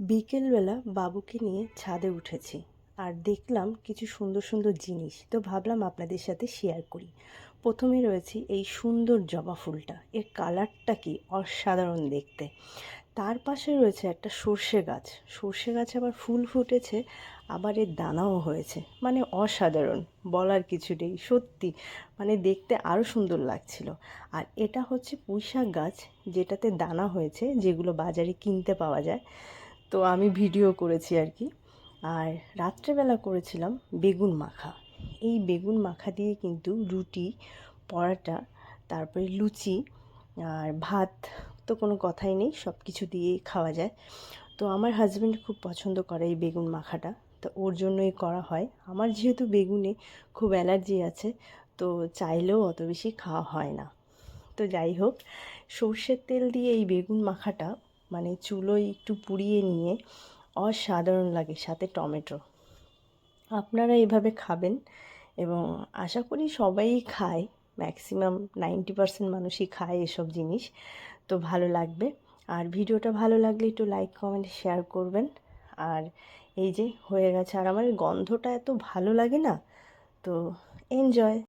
বিকেলবেলা বাবুকে নিয়ে ছাদে উঠেছি আর দেখলাম কিছু সুন্দর সুন্দর জিনিস, তো ভাবলাম আপনাদের সাথে শেয়ার করি। প্রথমে রয়েছে এই সুন্দর জবা ফুলটা, এর কালারটা কি অসাধারণ দেখতে। তার পাশে রয়েছে একটা সর্ষে গাছ, সর্ষে গাছে আবার ফুল ফুটেছে, আবার এর দানাও হয়েছে, মানে অসাধারণ, বলার কিছু নেই সত্যি, মানে দেখতে আরও সুন্দর লাগছিল। আর এটা হচ্ছে পুঁইশাক গাছ, যেটাতে দানা হয়েছে, যেগুলো বাজারে কিনতে পাওয়া যায়। তো আমি ভিডিও করেছি আর কি। আর রাত্রেবেলা করেছিলাম বেগুন মাখা। এই বেগুন মাখা দিয়ে কিন্তু রুটি, পরোটা, তারপরে লুচি আর ভাত, তো কোনো কথাই নেই, সব কিছু দিয়েই খাওয়া যায়। তো আমার হাজব্যান্ড খুব পছন্দ করে এই বেগুন মাখাটা, তো ওর জন্যই করা হয়। আমার যেহেতু বেগুনে খুব অ্যালার্জি আছে, তো চাইলেও অত বেশি খাওয়া হয় না। তো যাই হোক, সর্ষের তেল দিয়ে এই বেগুন মাখাটা মানে চুলোয় একটু পুড়িয়ে নিয়ে অসাধারণ লাগে, সাথে টমেটো। আপনারা এভাবে খাবেন এবং আশা করি সবাই খায়, ম্যাক্সিমাম 90% মানুষই খায় এসব জিনিস। তো ভালো লাগবে। আর ভিডিওটা ভালো লাগলে একটু লাইক কমেন্ট শেয়ার করবেন। আর এই যে হয়ে গেছে, আর আমার গন্ধটা এত ভালো লাগে না, তো এনজয়।